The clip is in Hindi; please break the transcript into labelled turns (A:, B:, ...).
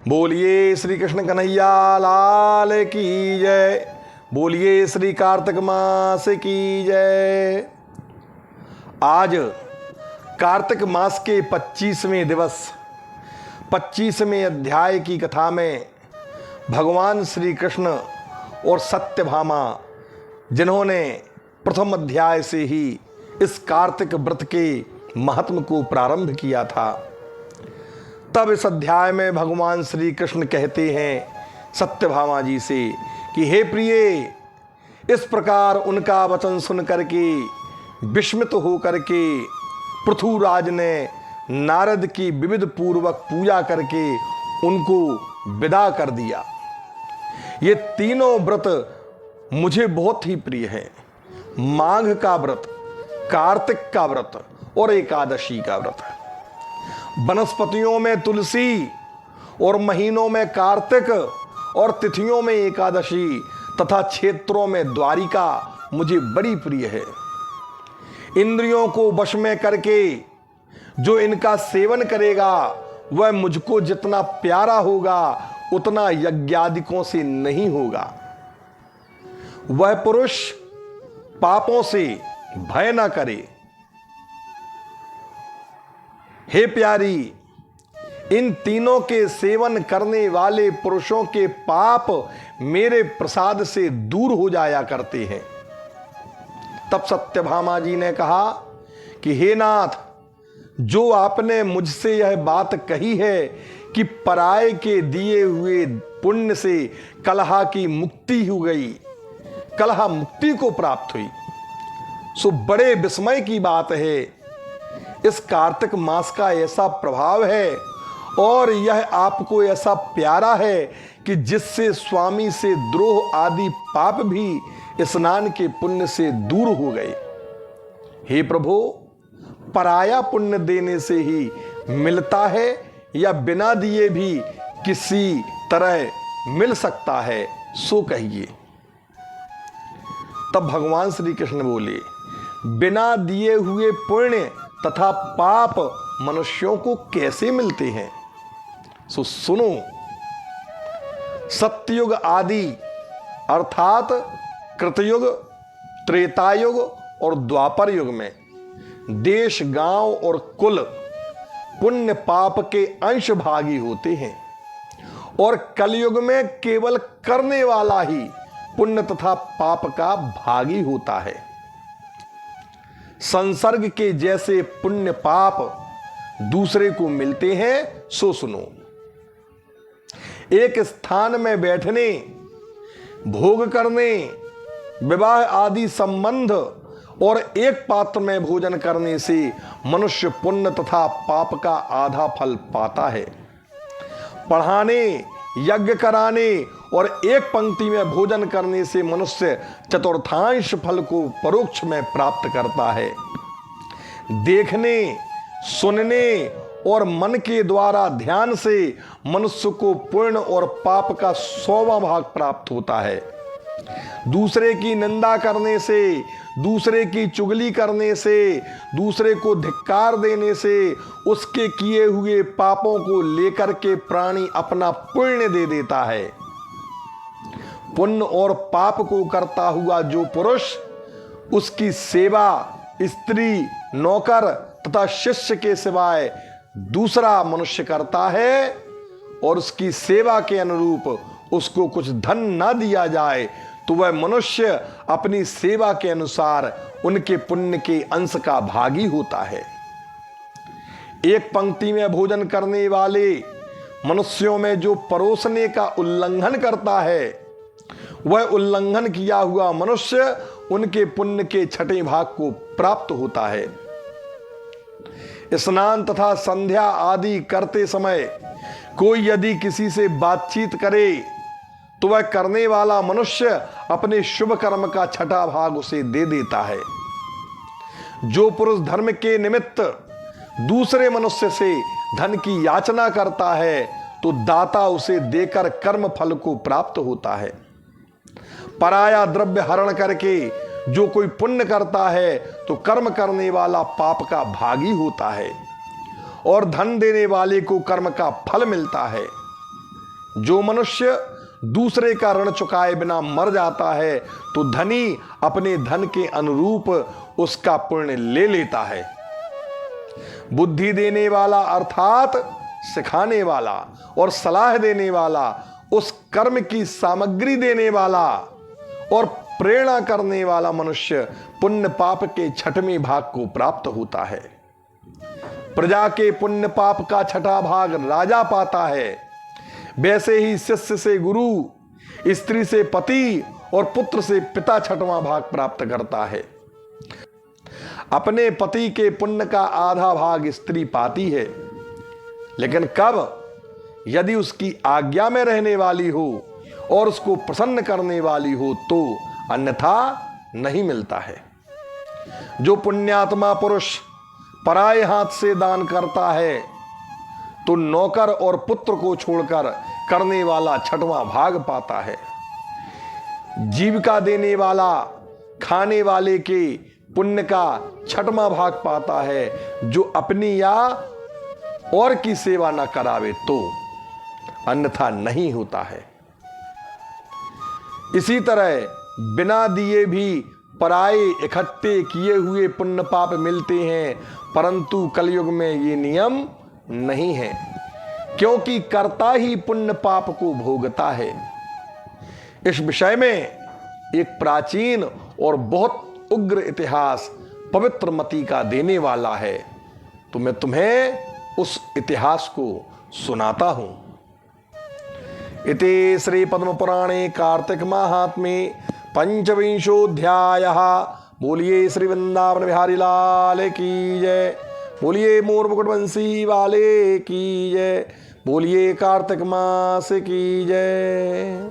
A: बोलिए श्री कृष्ण कन्हैया लाल की जय। बोलिए श्री कार्तिक मास की जय। आज कार्तिक मास के 25वें दिवस 25वें अध्याय की कथा में भगवान श्री कृष्ण और सत्यभामा, जिन्होंने प्रथम अध्याय से ही इस कार्तिक व्रत के महत्व को प्रारंभ किया था, तब इस अध्याय में भगवान श्री कृष्ण कहते हैं सत्यभामा जी से कि हे प्रिय, इस प्रकार उनका वचन सुन करके विस्मित होकर के पृथुराज ने नारद की विविध पूर्वक पूजा करके उनको विदा कर दिया। ये तीनों व्रत मुझे बहुत ही प्रिय हैं। माघ का व्रत, कार्तिक का व्रत और एकादशी का व्रत। वनस्पतियों में तुलसी और महीनों में कार्तिक और तिथियों में एकादशी तथा क्षेत्रों में द्वारिका मुझे बड़ी प्रिय है। इंद्रियों को वश में करके जो इनका सेवन करेगा वह मुझको जितना प्यारा होगा उतना यज्ञादिकों से नहीं होगा। वह पुरुष पापों से भय न करे। हे प्यारी, इन तीनों के सेवन करने वाले पुरुषों के पाप मेरे प्रसाद से दूर हो जाया करते हैं। तब सत्यभामा जी ने कहा कि हे नाथ, जो आपने मुझसे यह बात कही है कि पराये के दिए हुए पुण्य से कलह की मुक्ति हो गई, कलह मुक्ति को प्राप्त हुई, सो बड़े विस्मय की बात है। इस कार्तिक मास का ऐसा प्रभाव है और यह आपको ऐसा प्यारा है कि जिससे स्वामी से द्रोह आदि पाप भी स्नान के पुण्य से दूर हो गए। हे प्रभु, पराया पुण्य देने से ही मिलता है या बिना दिए भी किसी तरह मिल सकता है, सो कहिए। तब भगवान श्री कृष्ण बोले, बिना दिए हुए पुण्य तथा पाप मनुष्यों को कैसे मिलते हैं? सो सुनो, सत्ययुग आदि अर्थात कृतयुग, त्रेतायुग और द्वापर युग में देश, गांव और कुल पुण्य पाप के अंश भागी होते हैं और कलयुग में केवल करने वाला ही पुण्य तथा पाप का भागी होता है। संसर्ग के जैसे पुण्य पाप दूसरे को मिलते हैं, सो सुनो। एक स्थान में बैठने, भोग करने, विवाह आदि संबंध और एक पात्र में भोजन करने से मनुष्य पुण्य तथा पाप का आधा फल पाता है। पढ़ाने, यज्ञ कराने और एक पंक्ति में भोजन करने से मनुष्य चतुर्थांश फल को परोक्ष में प्राप्त करता है। देखने, सुनने और मन के द्वारा ध्यान से मनुष्य को पुण्य और पाप का 100वां भाग प्राप्त होता है। दूसरे की निंदा करने से, दूसरे की चुगली करने से, दूसरे को धिक्कार देने से उसके किए हुए पापों को लेकर के प्राणी अपना पुण्य दे देता है। पुण्य और पाप को करता हुआ जो पुरुष उसकी सेवा स्त्री, नौकर तथा शिष्य के सिवाय दूसरा मनुष्य करता है और उसकी सेवा के अनुरूप उसको कुछ धन न दिया जाए तो वह मनुष्य अपनी सेवा के अनुसार उनके पुण्य के अंश का भागी होता है। एक पंक्ति में भोजन करने वाले मनुष्यों में जो परोसने का उल्लंघन करता है, वह उल्लंघन किया हुआ मनुष्य उनके पुण्य के 6ठे भाग को प्राप्त होता है। स्नान तथा संध्या आदि करते समय कोई यदि किसी से बातचीत करे तो वह करने वाला मनुष्य अपने शुभ कर्म का 6ठा भाग उसे दे देता है। जो पुरुष धर्म के निमित्त दूसरे मनुष्य से धन की याचना करता है तो दाता उसे देकर कर्म फल को प्राप्त होता है। पराया द्रव्य हरण करके जो कोई पुण्य करता है तो कर्म करने वाला पाप का भागी होता है और धन देने वाले को कर्म का फल मिलता है। जो मनुष्य दूसरे का ऋण चुकाए बिना मर जाता है तो धनी अपने धन के अनुरूप उसका पुण्य ले लेता है। बुद्धि देने वाला अर्थात सिखाने वाला और सलाह देने वाला, उस कर्म की सामग्री देने वाला और प्रेरणा करने वाला मनुष्य पुण्य पाप के छठवें भाग को प्राप्त होता है। प्रजा के पुण्य पाप का छठा भाग राजा पाता है। वैसे ही शिष्य से गुरु, स्त्री से पति और पुत्र से पिता छठवां भाग प्राप्त करता है। अपने पति के पुण्य का आधा भाग स्त्री पाती है, लेकिन कब? यदि उसकी आज्ञा में रहने वाली हो और उसको प्रसन्न करने वाली हो तो, अन्यथा नहीं मिलता है। जो पुण्यात्मा पुरुष पराये हाथ से दान करता है तो नौकर और पुत्र को छोड़कर करने वाला छठवां भाग पाता है। जीविका देने वाला खाने वाले के पुण्य का छठवां भाग पाता है, जो अपनी या और की सेवा न करावे तो, अन्यथा नहीं होता है। इसी तरह बिना दिए भी पराये इकट्ठे किए हुए पुण्य पाप मिलते हैं, परंतु कलयुग में ये नियम नहीं है, क्योंकि कर्ता ही पुण्य पाप को भोगता है। इस विषय में एक प्राचीन और बहुत उग्र इतिहास पवित्र मति का देने वाला है, तो मैं तुम्हें उस इतिहास को सुनाता हूं। इति श्री पद्म पुराणे कार्तिक महात्म्ये पंचविंशोऽध्यायः। बोलिए श्री वृंदावन बिहारी लाल की जय। बोलिए मोर मुकुट बंसी वाले की जय। बोलिए कार्तिक मास की जय।